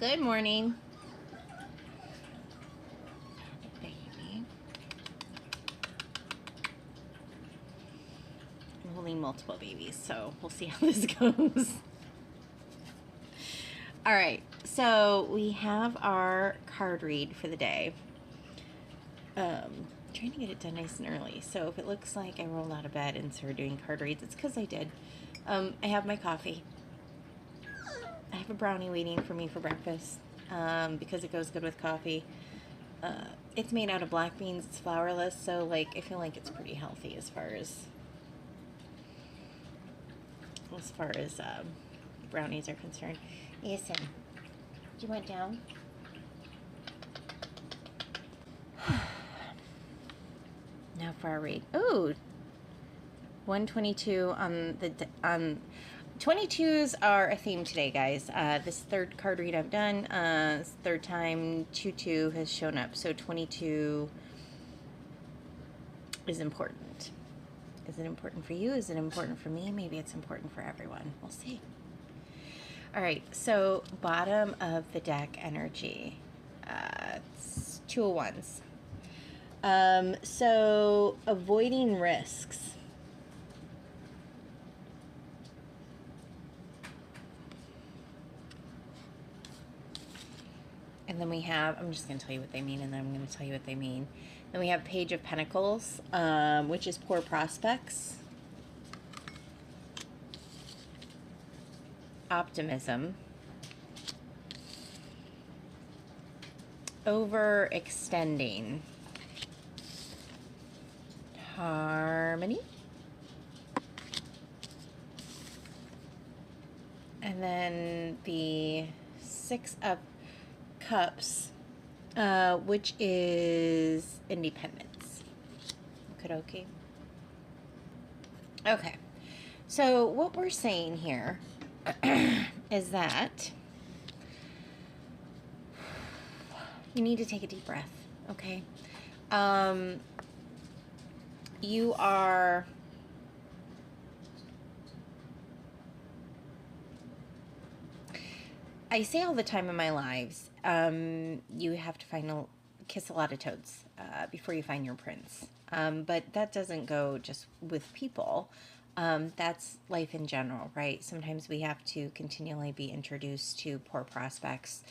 Good morning. Baby. I'm holding multiple babies, so we'll see how this goes. All right, so we have our card read for the day. Trying to get it done nice and early. So if it looks like I rolled out of bed and started doing card reads, it's because I did. I have my coffee. I have a brownie waiting for me for breakfast because it goes good with coffee. It's made out of black beans. It's flourless, so like I feel like it's pretty healthy as far as brownies are concerned. Listen, do you want down? Now for our read. Ooh, 122 on the 22s are a theme today, guys. This third card read I've done, third time 22 has shown up. So 22 is important. Is it important for you? Is it important for me? Maybe it's important for everyone. We'll see. All right, so bottom of the deck energy. It's 2 of Wands. So avoiding risks. And then we have, I'm just going to tell you what they mean, and then I'm going to tell you what they mean. Then we have Page of Pentacles, which is poor prospects. Optimism. Overextending. Harmony. And then the 6 of Cups, which is independence. Okie okay. So what we're saying here is that you need to take a deep breath, okay? You are I say all the time in my lives, you have to kiss a lot of toads before you find your prince. But that doesn't go just with people. That's life in general, right? Sometimes we have to continually be introduced to poor prospects,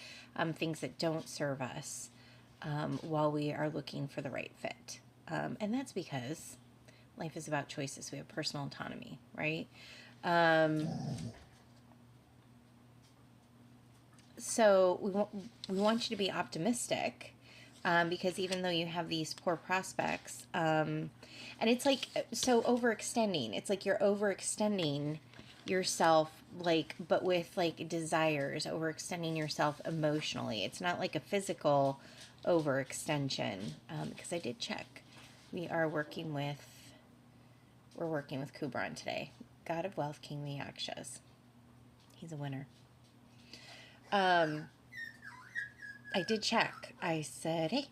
things that don't serve us, while we are looking for the right fit. And that's because life is about choices. We have personal autonomy, right? So we want you to be optimistic, because even though you have these poor prospects, and it's like, so overextending, it's like you're overextending yourself, like, but with like desires, overextending yourself emotionally. It's not like a physical overextension, because I did check. We're working with Kubran today. God of Wealth, King Yakshas. He's a winner. I did check. I said, hey,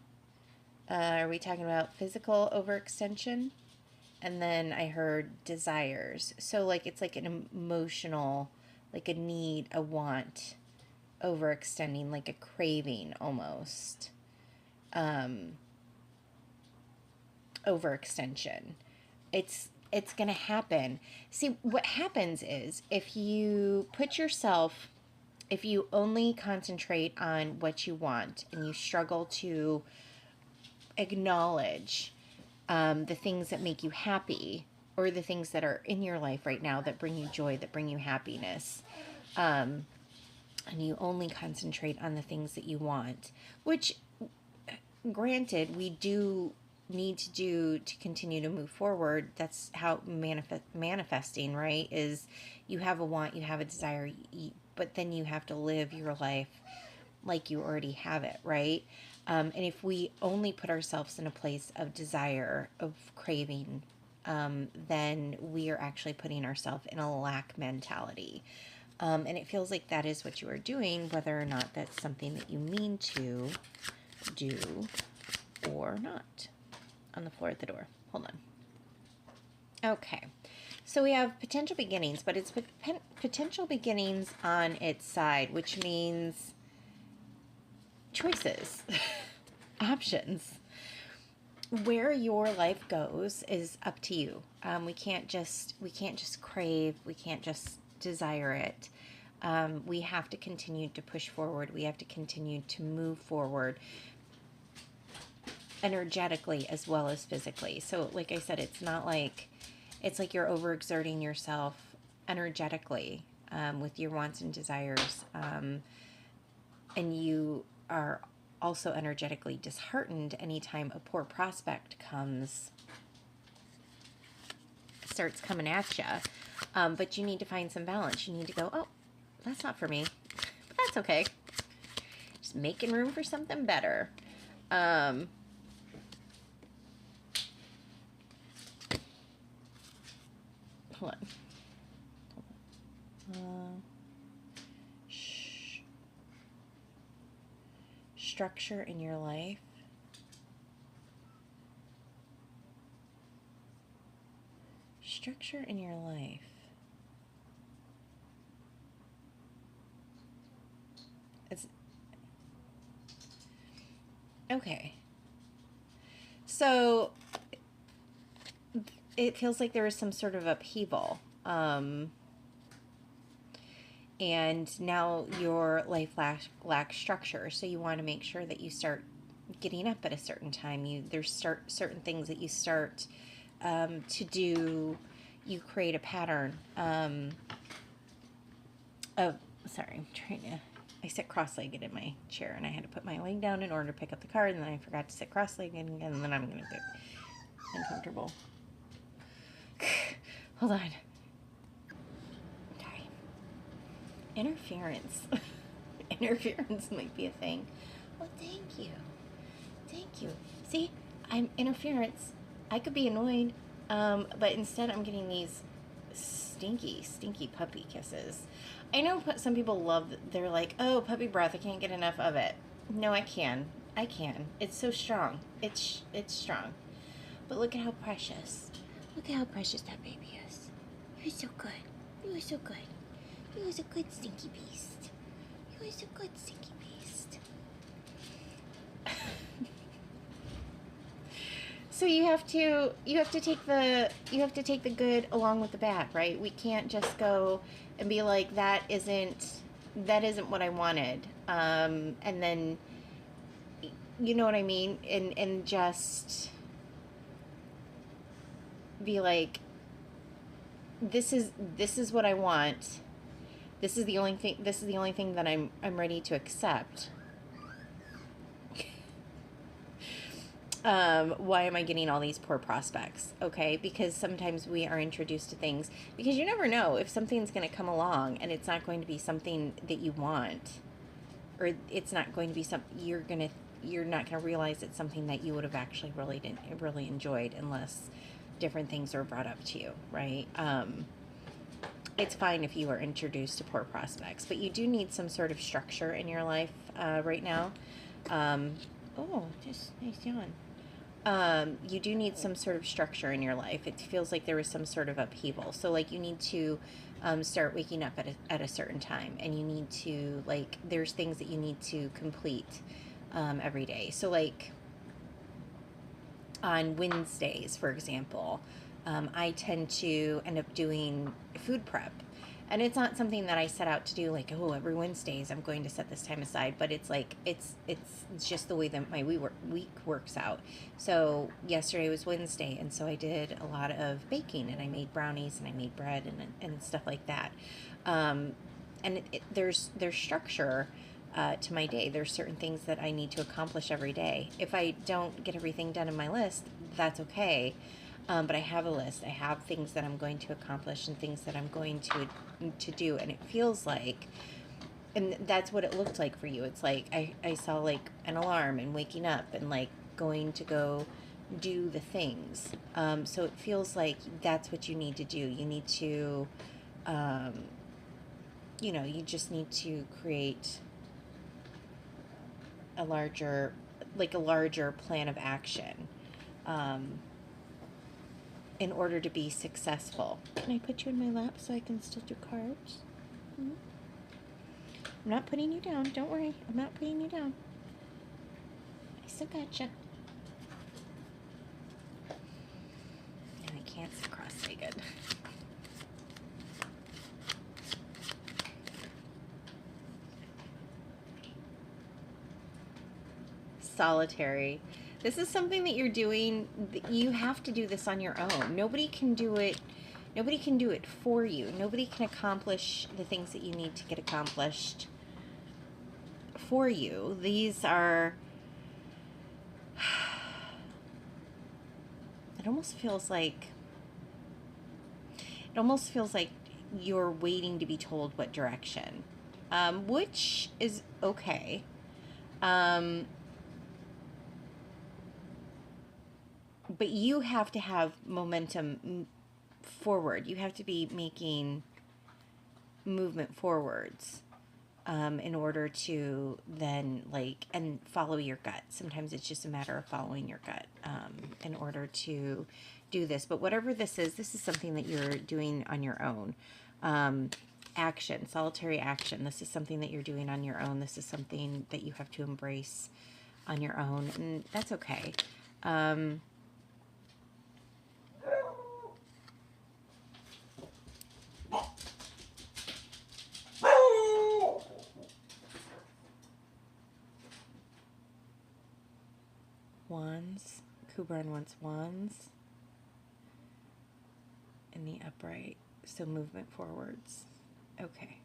are we talking about physical overextension? And then I heard desires. So like it's like an emotional, like a need, a want, overextending, like a craving almost. Overextension. It's going to happen. See, what happens is if you only concentrate on what you want and you struggle to acknowledge the things that make you happy, or the things that are in your life right now that bring you joy, that bring you happiness, and you only concentrate on the things that you want, which granted we do need to do to continue to move forward. That's how manifesting, right? Is you have a want, you have a desire, but then you have to live your life like you already have it, right? And if we only put ourselves in a place of desire, of craving, then we are actually putting ourselves in a lack mentality. And it feels like that is what you are doing, whether or not that's something that you mean to do or not. On the floor at the door. Hold on. Okay. So we have potential beginnings, but it's potential beginnings on its side, which means choices, options. Where your life goes is up to you. We can't just crave. We can't just desire it. We have to continue to push forward. We have to continue to move forward energetically as well as physically. So like I said, it's like you're overexerting yourself energetically with your wants and desires. And you are also energetically disheartened anytime a poor prospect starts coming at you. But you need to find some balance. You need to go, oh, that's not for me. But that's okay. Just making room for something better. Hold on. Structure in your life. Structure in your life. It's okay. So it feels like there is some sort of upheaval. And now your life lacks structure, so you want to make sure that you start getting up at a certain time. There's certain things that you start to do. You create a pattern of. Sorry, I sit cross-legged in my chair, and I had to put my leg down in order to pick up the card, and then I forgot to sit cross-legged again, and then I'm going to get uncomfortable. Hold on. Interference. Interference might be a thing. Well, thank you. Thank you. See, I'm interference. I could be annoyed, but instead I'm getting these stinky, stinky puppy kisses. I know some people love, they're like, oh, puppy breath, I can't get enough of it. No, I can. I can. It's so strong. It's strong. But look at how precious. Look at how precious that baby is. You're so good. You're so good. He was a good stinky beast. He was a good stinky beast. So you have to take the good along with the bad, right? We can't just go and be like, that isn't what I wanted, and then, you know what I mean, and just be like, this is what I want. This is the only thing that I'm ready to accept. Why am I getting all these poor prospects? Okay, because sometimes we are introduced to things, because you never know if something's going to come along and it's not going to be something that you want, or it's not going to be something you're not going to realize it's something that you would have actually really enjoyed unless different things are brought up to you, right? It's fine if you are introduced to poor prospects, but you do need some sort of structure in your life right now. Oh, just nice yawn. You do need some sort of structure in your life. It feels like there is some sort of upheaval. So, like, you need to start waking up at a certain time, and you need to, like, there's things that you need to complete every day. So, like, on Wednesdays, for example, I tend to end up doing food prep. And it's not something that I set out to do, like, oh, every Wednesdays I'm going to set this time aside. But it's like, it's just the way that my week works out. So yesterday was Wednesday, and so I did a lot of baking, and I made brownies, and I made bread, and stuff like that. And there's structure to my day. There's certain things that I need to accomplish every day. If I don't get everything done in my list, that's okay. But I have a list. I have things that I'm going to accomplish and things that I'm going to do. And it feels like, and that's what it looked like for you. It's like I saw like an alarm and waking up and like going to go do the things. So it feels like that's what you need to do. You need to, you just need to create a larger plan of action. In order to be successful. Can I put you in my lap so I can still do cards? I'm not putting you down. Don't worry. I'm not putting you down. still gotcha. And I can't sit cross-legged. Solitary. This is something that you're doing. You have to do this on your own. Nobody can do it. Nobody can do it for you. Nobody can accomplish the things that you need to get accomplished for you. These are... It almost feels like you're waiting to be told what direction, which is okay. But you have to have momentum forward. You have to be making movement forwards in order to then and follow your gut. Sometimes it's just a matter of following your gut in order to do this. But whatever this is something that you're doing on your own. Action, solitary action. This is something that you're doing on your own. This is something that you have to embrace on your own, and that's okay. Wands. Kubran wants wands in the upright, so movement forwards. Okay.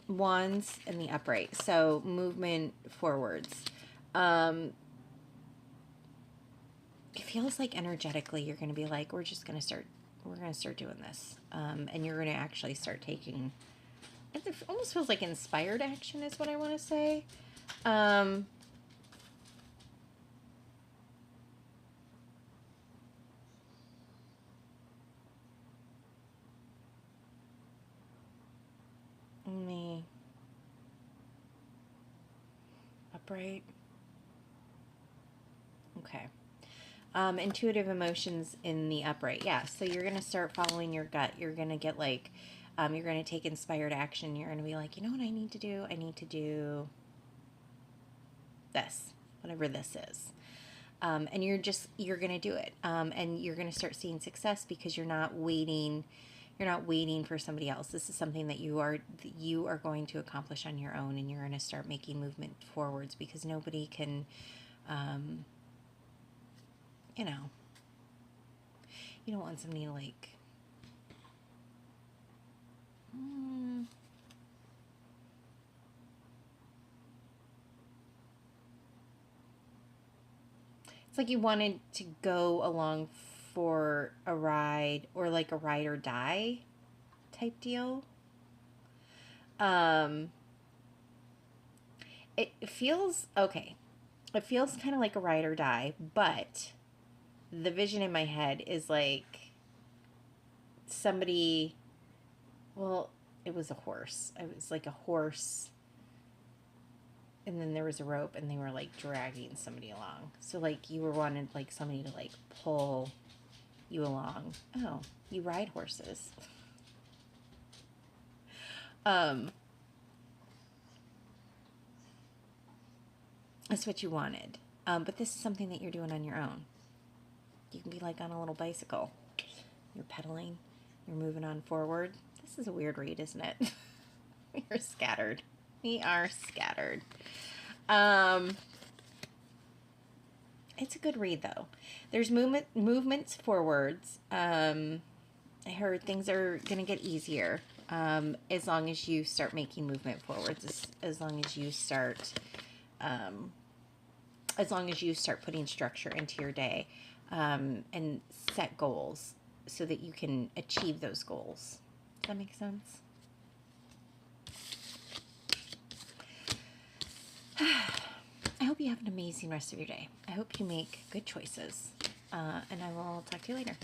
Wands in the upright, so movement forwards. It feels like energetically you're going to be like, we're going to start doing this, and you're going to actually start taking. It almost feels like inspired action is what I want to say. The upright. Okay. Intuitive emotions in the upright. Yeah, so you're going to start following your gut. You're going to get you're going to take inspired action. You're going to be like, you know what I need to do? I need to do this, whatever this is. And you're going to do it. And you're going to start seeing success because you're not waiting for somebody else. This is something that you are going to accomplish on your own, and you're going to start making movement forwards because nobody can, you don't want somebody it's like you wanted to go along for a ride, or like a ride or die type deal. It feels okay. It feels kind of like a ride or die, but the vision in my head is like somebody, well, it was a horse. It was like a horse, and then there was a rope, and they were like dragging somebody along. So like you were wanted like somebody to like pull you along. Oh, you ride horses. That's what you wanted. But this is something that you're doing on your own. You can be like on a little bicycle. You're pedaling. You're moving on forward. This is a weird read, isn't it? We're scattered. We are scattered. It's a good read, though. There's movements forwards. I heard things are going to get easier as long as you start making movement forwards, as long as you start putting structure into your day and set goals so that you can achieve those goals. Does that make sense? I hope you have an amazing rest of your day. I hope you make good choices. And I will talk to you later.